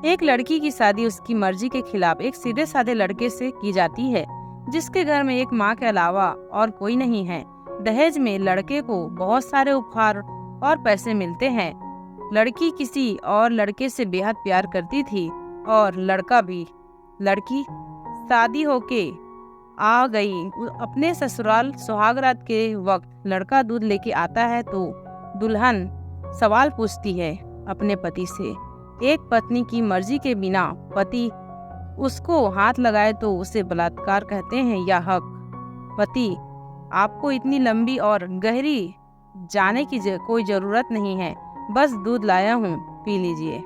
एक लड़की की शादी उसकी मर्जी के खिलाफ एक सीधे साधे लड़के से की जाती है, जिसके घर में एक माँ के अलावा और कोई नहीं है। दहेज में लड़के को बहुत सारे उपहार और पैसे मिलते हैं। लड़की किसी और लड़के से बेहद प्यार करती थी और लड़का भी। लड़की शादी होके आ गई। अपने ससुराल सुहागरात के वक्त लड़का दूध लेके आता है तो दुल्हन सवाल पूछती है अपने पति से। एक पत्नी की मर्जी के बिना पति उसको हाथ लगाए तो उसे बलात्कार कहते हैं या हक। पति, आपको इतनी लंबी और गहरी जाने की कोई जरूरत नहीं है, बस दूध लाया हूँ, पी लीजिए।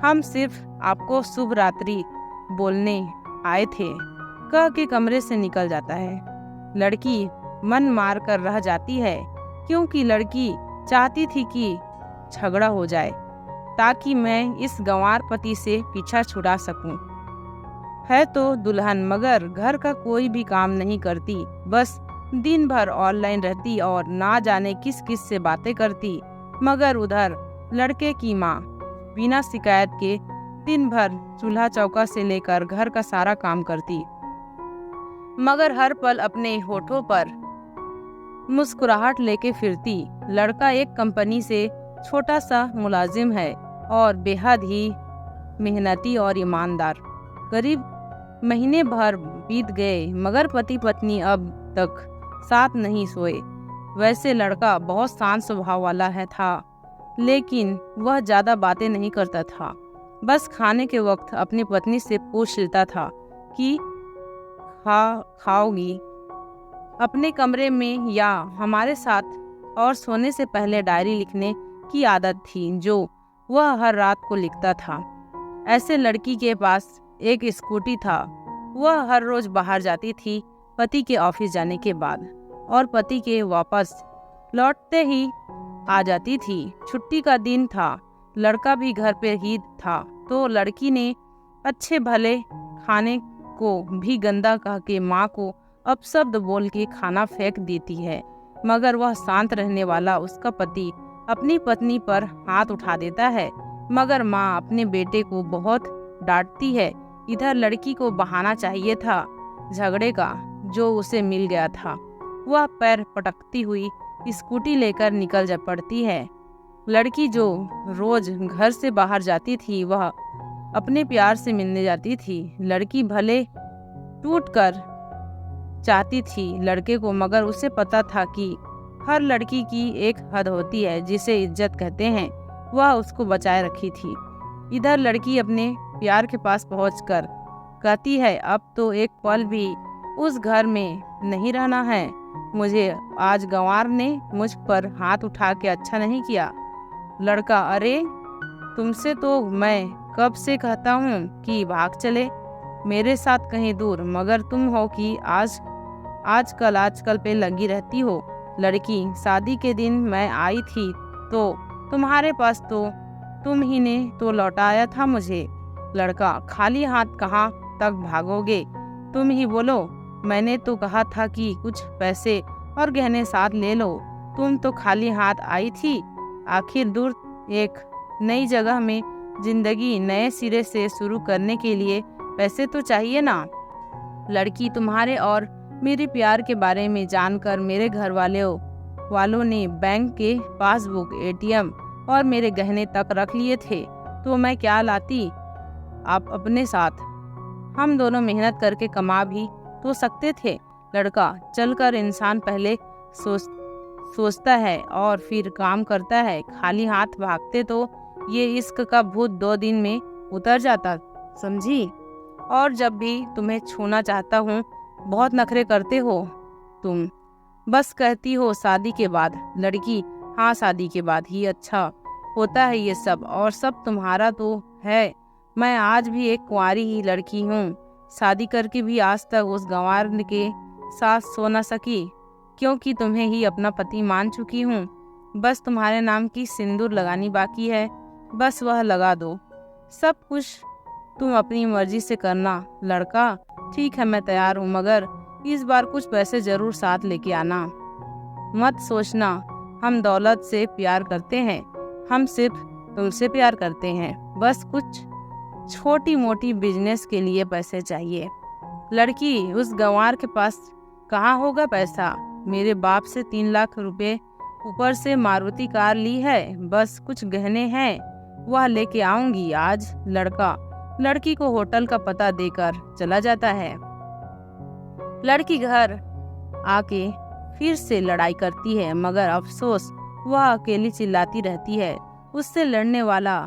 हम सिर्फ आपको शुभ रात्रि बोलने आए थे, कह के कमरे से निकल जाता है। लड़की मन मार कर रह जाती है, क्योंकि लड़की चाहती थी कि झगड़ा हो जाए ताकि मैं इस गंवार पति से पीछा छुड़ा सकूं। है तो दुल्हन, मगर घर का कोई भी काम नहीं करती, बस दिन भर ऑनलाइन रहती और ना जाने किस किस से बातें करती। मगर उधर लड़के की माँ बिना शिकायत के दिन भर चूल्हा चौका से लेकर घर का सारा काम करती, मगर हर पल अपने होठों पर मुस्कुराहट लेके फिरती। लड़का एक कंपनी से छोटा सा मुलाजिम है और बेहद ही मेहनती और ईमानदार। करीब महीने भर बीत गए, मगर पति पत्नी अब तक साथ नहीं सोए। वैसे लड़का बहुत शांत स्वभाव वाला था, लेकिन वह ज़्यादा बातें नहीं करता था। बस खाने के वक्त अपनी पत्नी से पूछ लेता था कि खाओगी। अपने कमरे में या हमारे साथ, और सोने से पहले डायरी लिखने की आदत थी जो वह हर रात को लिखता था। ऐसे लड़की के पास एक स्कूटी था। वह हर रोज बाहर जाती थी पति के ऑफिस जाने के बाद, और पति के वापस लौटते ही आ जाती थी। छुट्टी का दिन था, लड़का भी घर पे ही था, तो लड़की ने अच्छे भले खाने को भी गंदा कह के माँ को अपशब्द बोल के खाना फेंक देती है। मगर वह शांत रहने वाला उसका पति अपनी पत्नी पर हाथ उठा देता है, मगर माँ अपने बेटे को बहुत डांटती है। इधर लड़की को बहाना चाहिए था झगड़े का, जो उसे मिल गया था। वह पैर पटकती हुई स्कूटी लेकर निकल जा पड़ती है। लड़की जो रोज घर से बाहर जाती थी, वह अपने प्यार से मिलने जाती थी। लड़की भले टूट कर चाहती थी लड़के को, मगर उसे पता था कि हर लड़की की एक हद होती है जिसे इज्जत कहते हैं। वह उसको बचाए रखी थी। इधर लड़की अपने प्यार के पास पहुंचकर कहती है, अब तो एक पल भी उस घर में नहीं रहना है। मुझे आज गंवार ने मुझ पर हाथ उठा के अच्छा नहीं किया। लड़का, अरे तुमसे तो मैं कब से कहता हूँ कि भाग चले मेरे साथ कहीं दूर, मगर तुम हो कि आजकल पे लगी रहती हो। लड़की, शादी के दिन मैं आई थी तो तुम्हारे पास तो तुम ही ने तो लौटाया था मुझे। लड़का, खाली हाथ कहाँ तक भागोगे, तुम ही बोलो। मैंने तो कहा था कि कुछ पैसे और गहने साथ ले लो, तुम तो खाली हाथ आई थी। आखिर दूर एक नई जगह में जिंदगी नए सिरे से शुरू करने के लिए पैसे तो चाहिए ना। लड़की, तुम्हारे और मेरे प्यार के बारे में जानकर मेरे घर वालों ने बैंक के पासबुक, एटीएम और मेरे गहने तक रख लिए थे, तो मैं क्या लाती आप अपने साथ। हम दोनों मेहनत करके कमा भी तो सकते थे। लड़का, चलकर इंसान पहले सोचता है और फिर काम करता है। खाली हाथ भागते तो ये इश्क का भूत 2 दिन में उतर जाता, समझी। और जब भी तुम्हें छूना चाहता हूँ, बहुत नखरे करते हो तुम, बस कहती हो शादी के बाद। लड़की, हाँ, शादी के बाद ही अच्छा होता है ये सब, और सब तुम्हारा तो है। मैं आज भी एक कुंवारी ही लड़की हूँ, शादी करके भी आज तक उस गंवार के साथ सो न सकी, क्योंकि तुम्हें ही अपना पति मान चुकी हूँ। बस तुम्हारे नाम की सिंदूर लगानी बाकी है, बस वह लगा दो। सब कुछ तुम अपनी मर्जी से करना। लड़का, ठीक है, मैं तैयार हूँ, मगर इस बार कुछ पैसे जरूर साथ लेके आना। मत सोचना हम दौलत से प्यार करते हैं, हम सिर्फ तुमसे प्यार करते हैं। बस कुछ छोटी मोटी बिजनेस के लिए पैसे चाहिए। लड़की, उस गंवार के पास कहाँ होगा पैसा? मेरे बाप से 3 लाख रुपए, ऊपर से मारुति कार ली है, बस कुछ गहने हैं, वह लेके आऊंगी आज। लड़का लड़की को होटल का पता देकर चला जाता है। लड़की घर आके फिर से लड़ाई करती है, मगर अफसोस वह अकेली चिल्लाती रहती है। उससे लड़ने वाला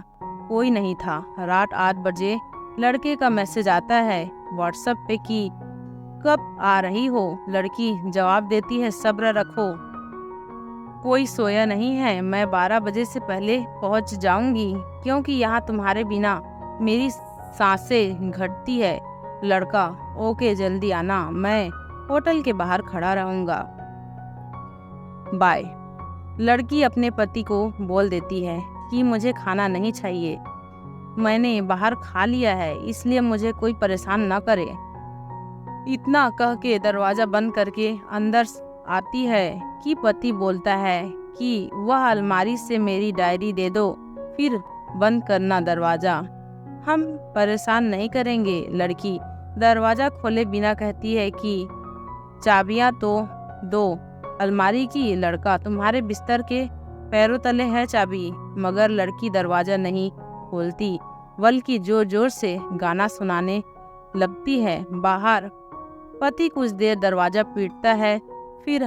कोई नहीं था। रात 8 बजे लड़के का मैसेज आता है व्हाट्सएप पे कि कब आ रही हो? लड़की जवाब देती है, सब्र रखो, कोई सोया नहीं है, मैं 12 बजे से पहले पहुंच जाऊंगी, क्योंकि यहाँ तुम्हारे बिना मेरी सांसें घटती है। लड़का, ओके जल्दी आना, मैं होटल के बाहर खड़ा रहूंगा, बाय। लड़की अपने पति को बोल देती है कि मुझे खाना नहीं चाहिए, मैंने बाहर खा लिया है, इसलिए मुझे कोई परेशान न करे। इतना कह के दरवाजा बंद करके अंदर आती है कि पति बोलता है कि वह अलमारी से मेरी डायरी दे दो, फिर बंद करना दरवाजा, हम परेशान नहीं करेंगे। लड़की दरवाजा खोले बिना कहती है कि चाबियां तो दो अलमारी की। लड़का, तुम्हारे बिस्तर के पैरों तले है चाबी। मगर लड़की दरवाजा नहीं खोलती, बल्कि जोर जोर से गाना सुनाने लगती है। बाहर पति कुछ देर दरवाजा पीटता है, फिर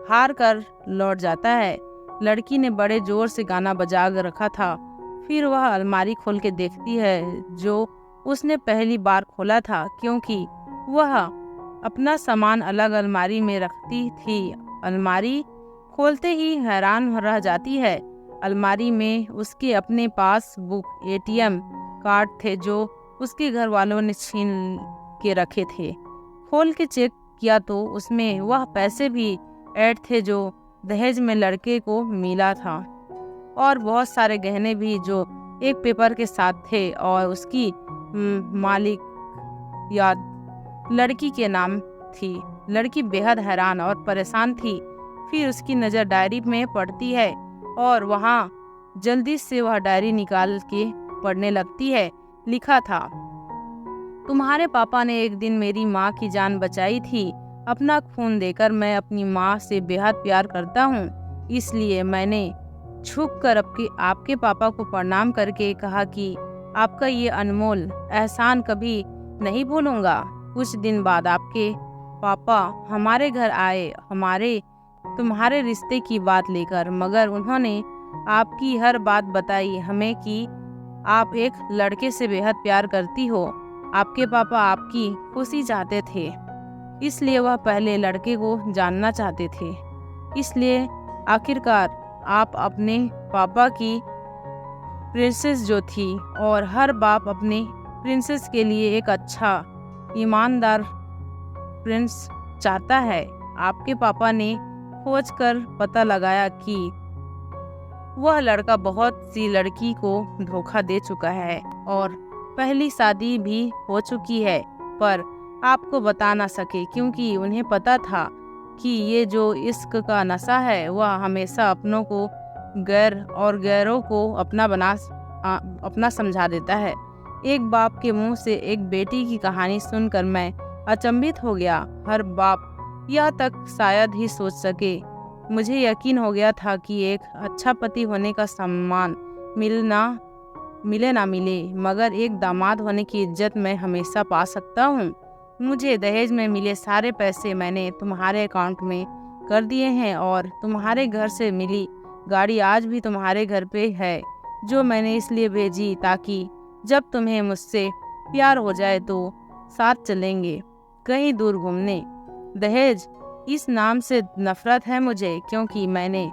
हार कर लौट जाता है। लड़की ने बड़े जोर से गाना बजा रखा था। फिर वह अलमारी खोल के देखती है, जो उसने पहली बार खोला था, क्योंकि वह अपना सामान अलग अलमारी में रखती थी। अलमारी खोलते ही हैरान रह जाती है। अलमारी में उसके अपने पास बुक, एटीएम कार्ड थे, जो उसके घर वालों ने छीन के रखे थे। खोल के चेक किया तो उसमें वह पैसे भी ऐड थे जो दहेज में लड़के को मिला था, और बहुत सारे गहने भी जो एक पेपर के साथ थे और उसकी मालिक याद लड़की के नाम थी। लड़की बेहद हैरान और परेशान थी। फिर उसकी नज़र डायरी में पड़ती है और वहाँ जल्दी से वह डायरी निकाल के पढ़ने लगती है। लिखा था, तुम्हारे पापा ने एक दिन मेरी माँ की जान बचाई थी। अपना खून देकर मैं अपनी माँ से बेहद प्यार करता हूँ, इसलिए मैंने झुककर आपके पापा को प्रणाम करके कहा कि आपका ये अनमोल एहसान कभी नहीं भूलूंगा। कुछ दिन बाद आपके पापा हमारे घर आए तुम्हारे रिश्ते की बात लेकर, मगर उन्होंने आपकी हर बात बताई हमें कि आप एक लड़के से बेहद प्यार करती हो। आपके पापा आपकी खुशी चाहते थे, इसलिए वह पहले लड़के को जानना चाहते थे। इसलिए आखिरकार आप अपने पापा की प्रिंसेस जो थी, और हर बाप अपने प्रिंसेस के लिए एक अच्छा ईमानदार प्रिंस चाहता है। आपके पापा ने खोजकर पता लगाया कि वह लड़का बहुत सी लड़की को धोखा दे चुका है और पहली शादी भी हो चुकी है, पर आपको बता ना सके, क्योंकि उन्हें पता था कि ये जो इश्क का नशा है वह हमेशा अपनों को गैर और गैरों को अपना समझा देता है। एक बाप के मुंह से एक बेटी की कहानी सुनकर मैं अचंभित हो गया। हर बाप यह तक शायद ही सोच सके। मुझे यकीन हो गया था कि एक अच्छा पति होने का सम्मान मिले ना मिले, मगर एक दामाद होने की इज्जत मैं हमेशा पा सकता हूँ। मुझे दहेज में मिले सारे पैसे मैंने तुम्हारे अकाउंट में कर दिए हैं, और तुम्हारे घर से मिली गाड़ी आज भी तुम्हारे घर पे है, जो मैंने इसलिए भेजी ताकि जब तुम्हें मुझसे प्यार हो जाए तो साथ चलेंगे कहीं दूर घूमने। दहेज इस नाम से नफरत है मुझे, क्योंकि मैंने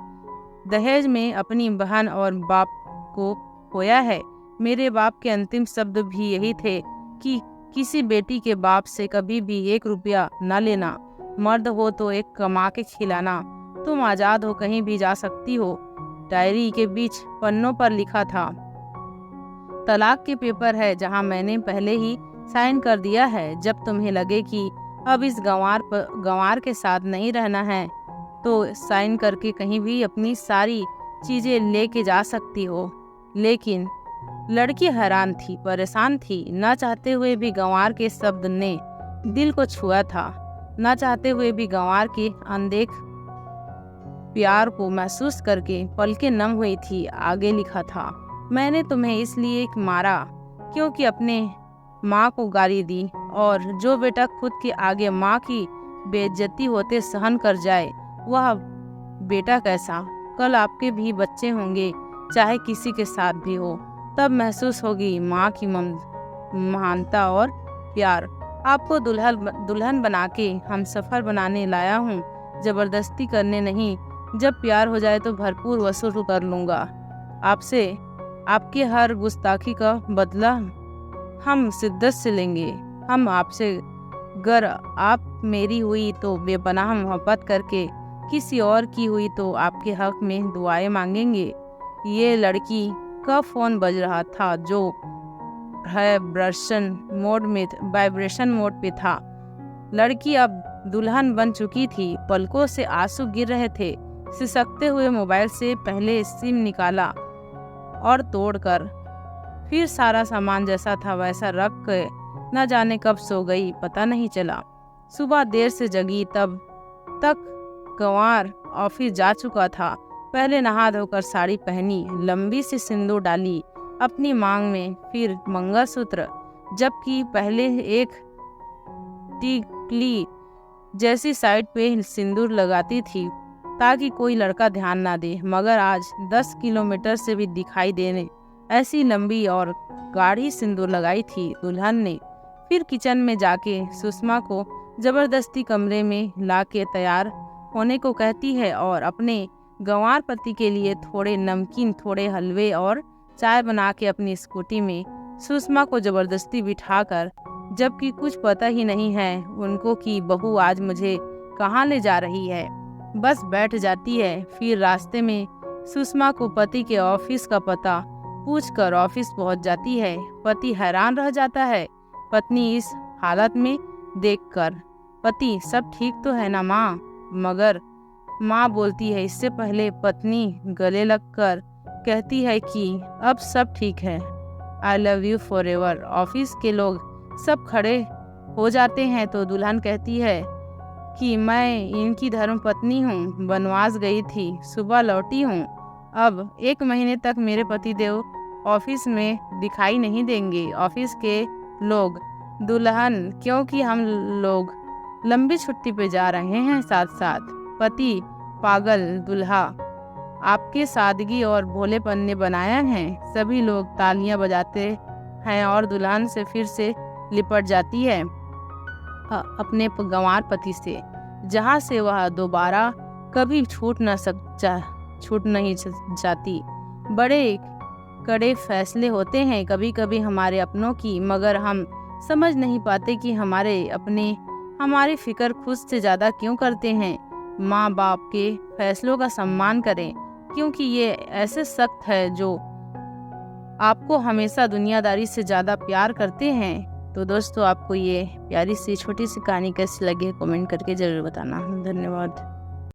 दहेज में अपनी बहन और बाप को खोया है। मेरे बाप के अंतिम शब्द भी यही थे कि किसी बेटी के बाप से कभी भी 1 रुपया न लेना, मर्द हो तो एक कमा के खिलाना, तुम आज़ाद हो, कहीं भी जा सकती हो। डायरी के बीच पन्नों पर लिखा था, तलाक के पेपर है जहां मैंने पहले ही साइन कर दिया है। जब तुम्हें लगे कि अब इस गंवार के साथ नहीं रहना है तो साइन करके कहीं भी अपनी सारी चीज़ें लेके जा सकती हो, लेकिन लड़की हैरान थी, परेशान थी। न चाहते हुए भी गंवार के शब्द ने दिल को छुआ था। न चाहते हुए भी गंवार के अनदेख प्यार को महसूस करके पलकें नम हुई थी। आगे लिखा था, मैंने तुम्हें इसलिए मारा क्योंकि अपने माँ को गाली दी, और जो बेटा खुद के आगे माँ की बेइज्जती होते सहन कर जाए, वह बेटा कैसा। कल आपके भी बच्चे होंगे, चाहे किसी के साथ भी हो, तब महसूस होगी माँ की महानता और प्यार। आपको दुल्हन बना के हम सफ़र बनाने लाया हूँ, जबरदस्ती करने नहीं। जब प्यार हो जाए तो भरपूर वसूल कर लूँगा आपसे। आपके हर गुस्ताखी का बदला हम शिद्दत से लेंगे। हम आपसे, गर आप मेरी हुई तो बेपनाह मोहब्बत करके, किसी और की हुई तो आपके हक में दुआएं मांगेंगे। ये लड़की का फ़ोन बज रहा था, जो वाइब्रेशन मोड पे था। लड़की अब दुल्हन बन चुकी थी। पलकों से आंसू गिर रहे थे। सिसकते हुए मोबाइल से पहले सिम निकाला और तोड़कर फिर सारा सामान जैसा था वैसा रख के न जाने कब सो गई, पता नहीं चला। सुबह देर से जगी, तब तक गंवार ऑफिस जा चुका था। पहले नहा धोकर साड़ी पहनी, लंबी सी सिंदूर डाली अपनी मांग में, फिर मंगलसूत्र, जबकि पहले एक टिकली जैसी साइड पे सिंदूर लगाती थी ताकि कोई लड़का ध्यान ना दे, मगर आज 10 किलोमीटर से भी दिखाई देने ऐसी लंबी और गाढ़ी सिंदूर लगाई थी दुल्हन ने। फिर किचन में जाके सुषमा को जबरदस्ती कमरे में लाके तैयार होने को कहती है और अपने गंवार पति के लिए थोड़े नमकीन, थोड़े हलवे और चाय बना के अपनी स्कूटी में सुषमा को जबरदस्ती बिठाकर, जबकि कुछ पता ही नहीं है उनको कि बहू आज मुझे कहाँ ले जा रही है, बस बैठ जाती है। फिर रास्ते में सुषमा को पति के ऑफिस का पता पूछकर ऑफिस पहुंच जाती है। पति हैरान रह जाता है पत्नी इस हालत में देखकर। पति, सब ठीक तो है ना माँ? मगर माँ बोलती है। इससे पहले पत्नी गले लगकर कहती है कि अब सब ठीक है, I love you for ever. Office के लोग सब खड़े हो जाते हैं तो दुल्हन कहती है कि मैं इनकी धर्मपत्नी हूँ, वनवास गई थी, सुबह लौटी हूँ। अब 1 महीने तक मेरे पतिदेव ऑफिस में दिखाई नहीं देंगे। ऑफिस के लोग, दुल्हन, क्योंकि हम लोग लंबी छुट्टी पे जा रहे हैं साथ साथ। पति, पागल दुल्हा, आपके सादगी और भोलेपन ने बनाया है। सभी लोग तालियां बजाते हैं और दुल्हन से फिर से लिपट जाती है अपने गंवार पति से, जहाँ से वह दोबारा कभी छूट नहीं जाती। बड़े कड़े फैसले होते हैं कभी कभी हमारे अपनों की, मगर हम समझ नहीं पाते कि हमारे अपने हमारी फिक्र खुद से ज़्यादा क्यों करते हैं। माँ बाप के फैसलों का सम्मान करें, क्योंकि ये ऐसे सख्त है जो आपको हमेशा दुनियादारी से ज़्यादा प्यार करते हैं। तो दोस्तों, आपको ये प्यारी सी छोटी सी कहानी कैसी लगी कमेंट करके ज़रूर बताना। धन्यवाद।